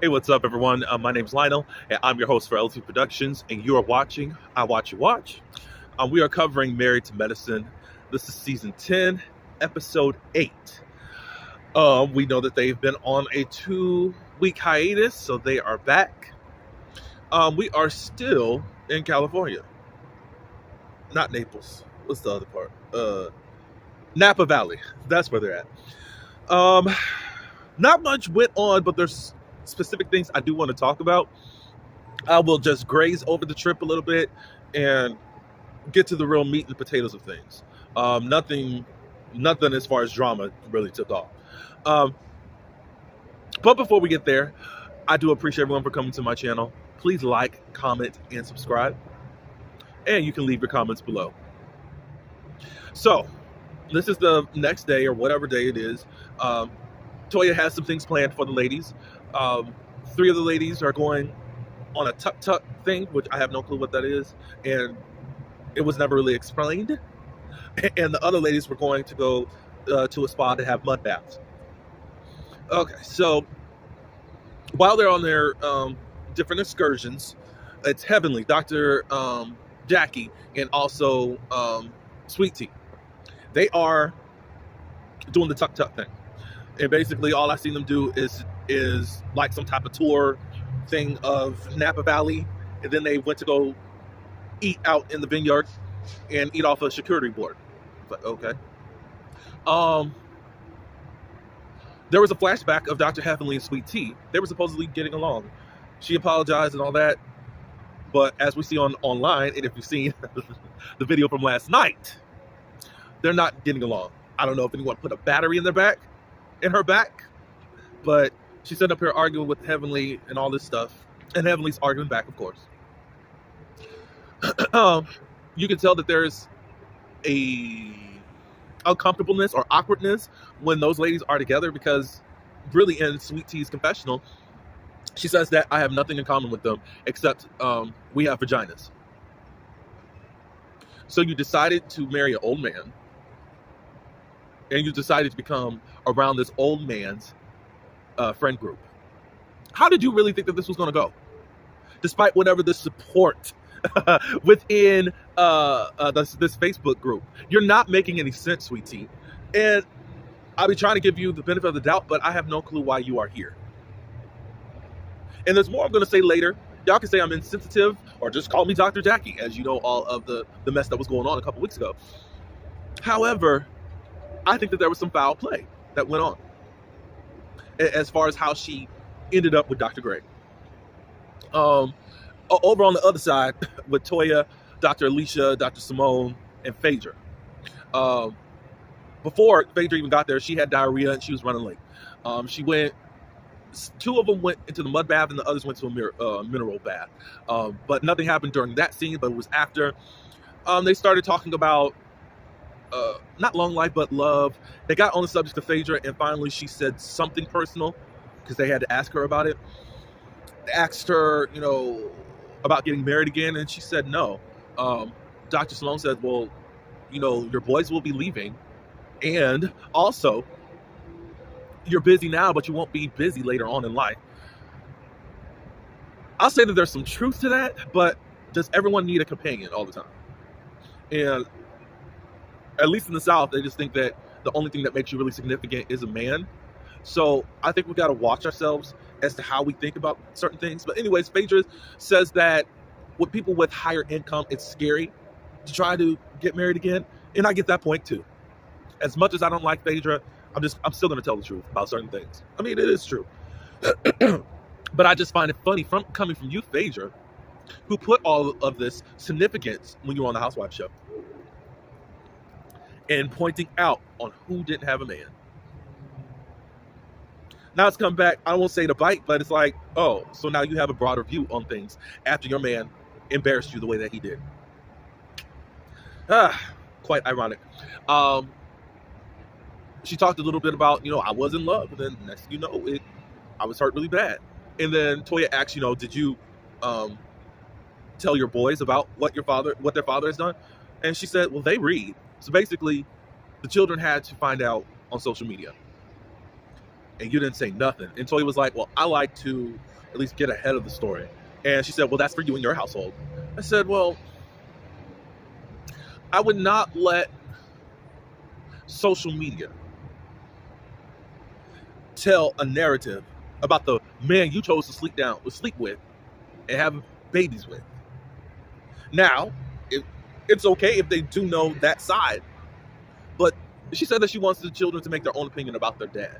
Hey, what's up, everyone? My name's Lionel, and I'm your host for LT Productions, and you are watching I Watch You Watch. We are covering Married to Medicine. This is season 10, episode 8. We know that they've been on a 2-week hiatus, so they are back. We are still in California, not Naples. What's the other part? Napa Valley. That's where they're at. Not much went on, but there's specific things I do want to talk about. I will just graze over the trip a little bit and get to the real meat and potatoes of things. Nothing as far as drama really took off. But before we get there, I do appreciate everyone for coming to my channel. Please like, comment, and subscribe. And you can leave your comments below. So, this is the next day or whatever day it is. Toya has some things planned for the ladies. 3 of the ladies are going on a tuk-tuk thing, which I have no clue what that is, and it was never really explained. And the other ladies were going to go to a spa to have mud baths. Okay, so while they're on their different excursions, it's Heavenly, Dr. Jackie, and also Sweet Tea. They are doing the tuk-tuk thing. And basically all I've seen them do is like some type of tour thing of Napa Valley, and then they went to go eat out in the vineyard and eat off a charcuterie board. But okay. There was a flashback of Dr. Heavenly and Sweet Tea. They were supposedly getting along. She apologized and all that, but as we see online, and if you've seen the video from last night, they're not getting along. I don't know if anyone put a battery in her back, but she's sitting up here arguing with Heavenly and all this stuff, and Heavenly's arguing back, of course. You can tell that there's a uncomfortableness or awkwardness when those ladies are together, because really in Sweet Tea's confessional, she says that I have nothing in common with them except we have vaginas. So you decided to marry an old man, and you decided to become around this old man's friend group. How did you really think that this was going to go? Despite whatever the support within this Facebook group. You're not making any sense, Sweet Tea. And I'll be trying to give you the benefit of the doubt, but I have no clue why you are here. And there's more I'm going to say later. Y'all can say I'm insensitive or just call me Dr. Jackie, as you know all of the mess that was going on a couple weeks ago. However, I think that there was some foul play that went on as far as how she ended up with Dr. Gray. Over on the other side with Toya, Dr. Alicia, Dr. Simone, and Phaedra. Before Phaedra even got there, she had diarrhea and she was running late. 2 of them went into the mud bath and the others went to a mineral bath. But nothing happened during that scene, but it was after. They started talking about not long life, but love. They got on the subject of Phaedra, and finally she said something personal because they had to ask her about it. They asked her, about getting married again, and she said no. Dr. Sloan said, well, your boys will be leaving, and also you're busy now, but you won't be busy later on in life. I'll say that there's some truth to that, but does everyone need a companion all the time? And at least in the South, they just think that the only thing that makes you really significant is a man. So I think we got to watch ourselves as to how we think about certain things. But anyways, Phaedra says that with people with higher income, it's scary to try to get married again. And I get that point too. As much as I don't like Phaedra, I'm still going to tell the truth about certain things. I mean, it is true. But I just find it funny coming from you, Phaedra, who put all of this significance when you were on the Housewives show, and pointing out on who didn't have a man. Now it's come back, I won't say to bite, but it's like, oh, so now you have a broader view on things after your man embarrassed you the way that he did. Quite ironic. She talked a little bit about, I was in love, and then next thing you know, I was hurt really bad. And then Toya asked, did you tell your boys about what their father has done? And she said, well, they read. So basically, the children had to find out on social media. And you didn't say nothing. And Toya was like, well, I like to at least get ahead of the story. And she said, well, that's for you and your household. I said, well, I would not let social media tell a narrative about the man you chose to sleep with and have babies with. Now, it's okay if they do know that side, but she said that she wants the children to make their own opinion about their dad.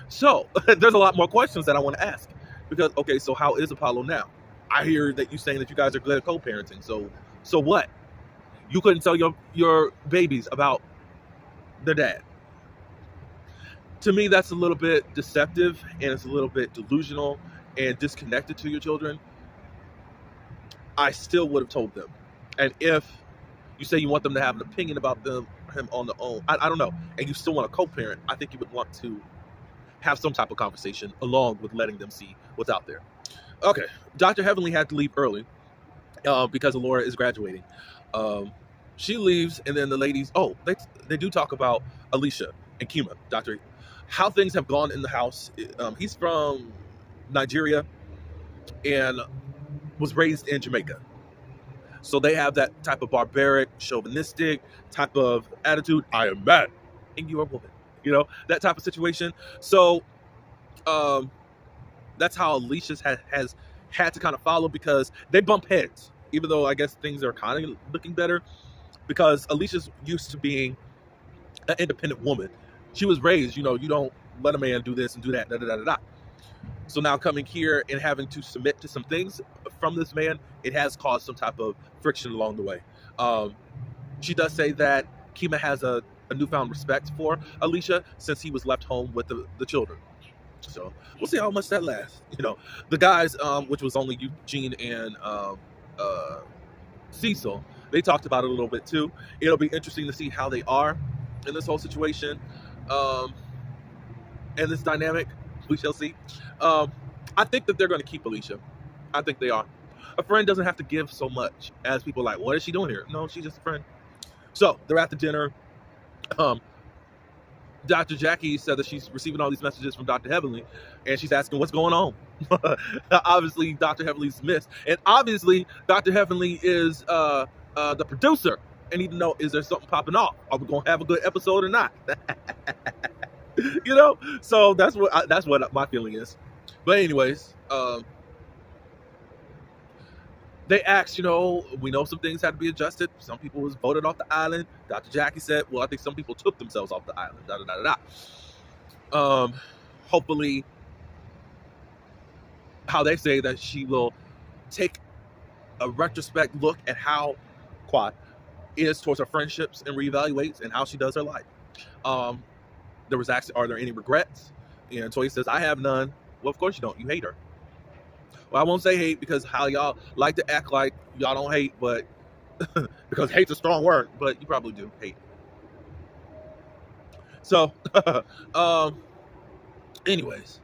So there's a lot more questions that I want to ask, because, okay, so how is Apollo now? I hear that you saying that you guys are good at co-parenting. So what? You couldn't tell your babies about their dad. To me, that's a little bit deceptive, and it's a little bit delusional and disconnected to your children. I still would have told them. And if you say you want them to have an opinion about him on their own, I don't know, and you still want to co-parent, I think you would want to have some type of conversation along with letting them see what's out there. Okay, Dr. Heavenly had to leave early because Laura is graduating. She leaves, and then the ladies, they do talk about Alicia and Kima, how things have gone in the house. He's from Nigeria and was raised in Jamaica. So they have that type of barbaric, chauvinistic type of attitude. I am mad and you are a woman. That type of situation. So that's how Alicia's has had to kind of follow, because they bump heads, even though I guess things are kind of looking better, because Alicia's used to being an independent woman. She was raised, you don't let a man do this and do that, da-da-da-da-da. So now coming here and having to submit to some things from this man, it has caused some type of friction along the way. She does say that Kima has a newfound respect for Alicia since he was left home with the children. So we'll see how much that lasts. The guys, which was only Eugene and Cecil, they talked about it a little bit too. It'll be interesting to see how they are in this whole situation. And this dynamic, we shall see. I think that they're going to keep Alicia. I think they are. A friend doesn't have to give so much as people are like, what is she doing here? No, she's just a friend. So they're at the dinner. Dr. Jackie said that she's receiving all these messages from Dr. Heavenly, and she's asking what's going on. Obviously, Dr. Heavenly's missed. And obviously, Dr. Heavenly is the producer. And even know, is there something popping off? Are we going to have a good episode or not? So that's what my feeling is. But anyways, they asked, we know some things had to be adjusted. Some people was voted off the island. Dr. Jackie said, well, I think some people took themselves off the island. Da, da, da, da, da. Hopefully, how they say that she will take a retrospect look at how Quad is towards her friendships and reevaluates and how she does her life. There was asked, are there any regrets? And Toya says, I have none. Well, of course you don't. You hate her. Well, I won't say hate, because how y'all like to act like y'all don't hate, but because hate's a strong word, but you probably do hate. So, anyways,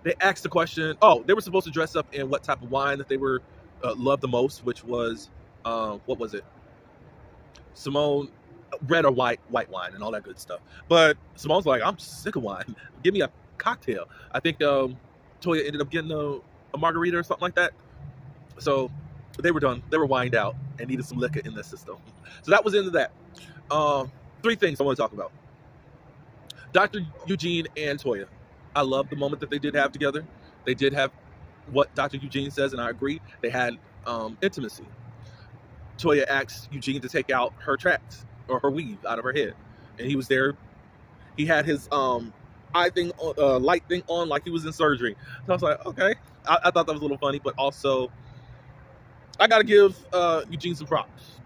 they asked the question. Oh, they were supposed to dress up in what type of wine that they were loved the most, which was what was it? Simone, red or white wine and all that good stuff. But Simone's like, I'm sick of wine. Give me a cocktail. I think Toya ended up getting a margarita or something like that. So they were done. They were wined out and needed some liquor in their system. So that was into that. 3 things I want to talk about. Dr. Eugene and Toya. I love the moment that they did have together. They did have what Dr. Eugene says, and I agree. They had intimacy. Toya asked Eugene to take out her tracks or her weave out of her head, and he was there. He had his light thing on, like he was in surgery. So I was like, okay. I thought that was a little funny, but also I gotta give Eugene some props.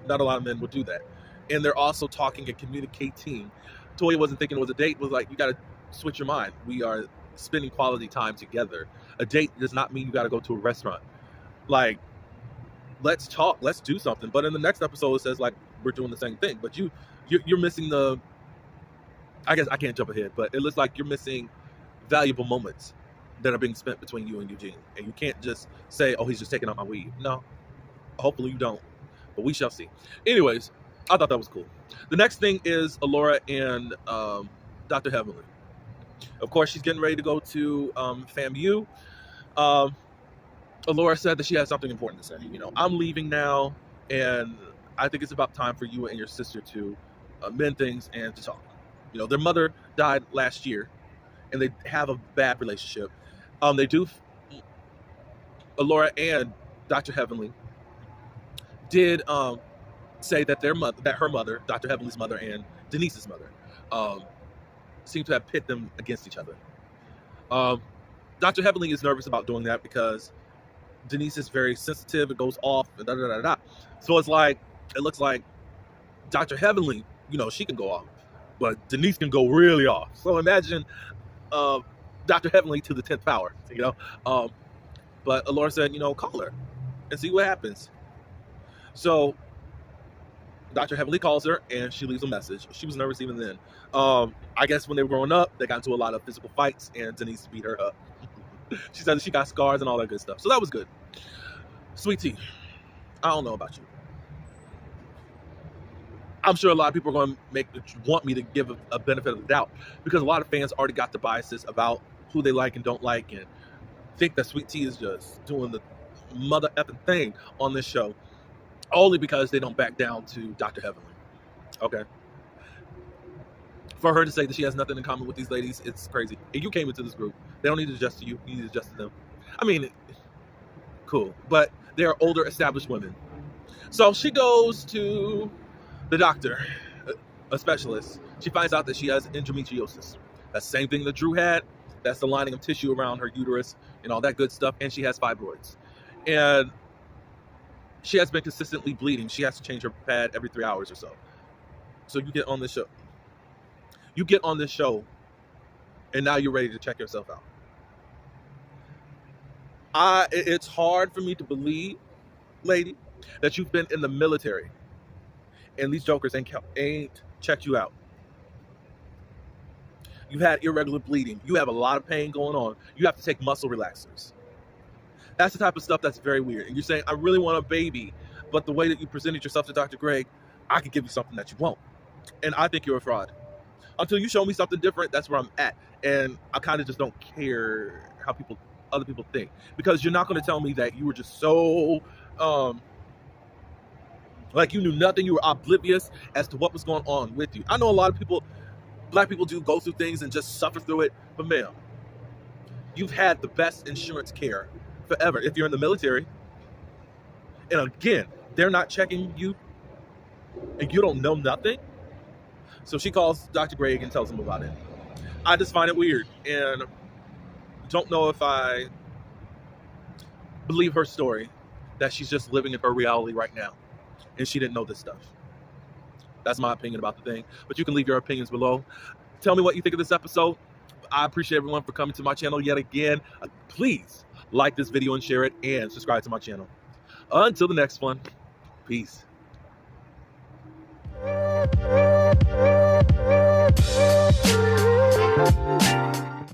Not a lot of men would do that, and they're also talking and communicating. Toya wasn't thinking it was a date. Was like, you gotta switch your mind. We are spending quality time together. A date does not mean you gotta go to a restaurant. Like, let's talk, let's do something. But in the next episode, it says like we're doing the same thing. But you're missing the. I guess I can't jump ahead, but it looks like you're missing valuable moments that are being spent between you and Eugene, and you can't just say, "Oh, he's just taking out my weed." No, hopefully you don't, but we shall see. Anyways, I thought that was cool. The next thing is Alora and Dr. Heavenly. Of course, she's getting ready to go to FAMU. Um, Alora said that she has something important to say. I'm leaving now, and I think it's about time for you and your sister to mend things and to talk. Their mother died last year, and they have a bad relationship. They do. Alora and Dr. Heavenly did say that her mother, Dr. Heavenly's mother, and Denise's mother, seem to have pit them against each other. Dr. Heavenly is nervous about doing that because Denise is very sensitive. It goes off, and da da da da. So it looks like Dr. Heavenly, she can go off, but Denise can go really off. So imagine Dr. Heavenly to the 10th power, But Alora said, call her and see what happens. So Dr. Heavenly calls her and she leaves a message. She was nervous even then. I guess when they were growing up, they got into a lot of physical fights and Denise beat her up. She said that she got scars and all that good stuff. So that was good. Sweet Tea, I don't know about you. I'm sure a lot of people are going to want me to give a benefit of the doubt because a lot of fans already got the biases about who they like and don't like and think that Sweet Tea is just doing the mother effing thing on this show only because they don't back down to Dr. Heavenly. Okay. For her to say that she has nothing in common with these ladies, it's crazy. And you came into this group. They don't need to adjust to you. You need to adjust to them. I mean, cool. But they are older, established women. So she goes to the doctor, a specialist. She finds out that she has endometriosis. That's the same thing that Drew had. That's the lining of tissue around her uterus and all that good stuff. And she has fibroids. And she has been consistently bleeding. She has to change her pad every 3 hours or so. So you get on this show. And now you're ready to check yourself out. It's hard for me to believe, lady, that you've been in the military and these jokers ain't checked you out. You've had irregular bleeding. You have a lot of pain going on. You have to take muscle relaxers. That's the type of stuff that's very weird. And you're saying, I really want a baby, but the way that you presented yourself to Dr. Greg, I could give you something that you won't. And I think you're a fraud. Until you show me something different, that's where I'm at. And I kind of just don't care how other people think. Because you're not going to tell me that you were just so, like you knew nothing. You were oblivious as to what was going on with you. I know a lot of people, black people do go through things and just suffer through it. But ma'am, you've had the best insurance care forever if you're in the military. And again, they're not checking you and you don't know nothing. So she calls Dr. Greg and tells him about it. I just find it weird and don't know if I believe her story that she's just living in her reality right now and she didn't know this stuff. That's my opinion about the thing. But you can leave your opinions below. Tell me what you think of this episode. I appreciate everyone for coming to my channel yet again. Please like this video and share it and subscribe to my channel. Until the next one, peace.